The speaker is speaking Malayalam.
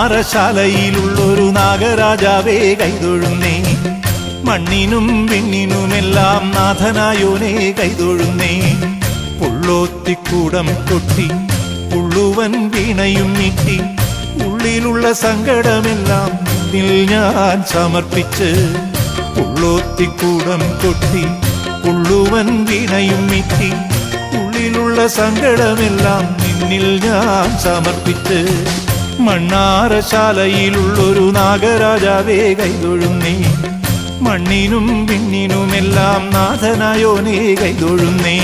മണ്ണാറശാലയിലുള്ളൊരു നാഗരാജാവേ കൈതൊഴുന്നേ. മണ്ണിനും വിണ്ണിനുമെല്ലാം നാഥനായോനെ കൈതൊഴുന്നേ. പുള്ളോത്തിക്കൂടം കൊട്ടി പുള്ളുവൻ വീണയും മീട്ടി ഉള്ളിലുള്ള സങ്കടമെല്ലാം നിന്നിൽ ഞാൻ സമർപ്പിച്ച്. പുള്ളോത്തിക്കൂടം കൊട്ടി പുള്ളുവൻ വീണയും മീട്ടി ഉള്ളിലുള്ള സങ്കടമെല്ലാം നിന്നിൽ ഞാൻ സമർപ്പിച്ച്. മണ്ണാറശാലയിലുള്ളൊരു നാഗരാജാവേ കൈതൊഴുന്നേ. മണ്ണിനും വിണ്ണിനുമെല്ലാം നാഥനായോനെ കൈതൊഴുന്നേ.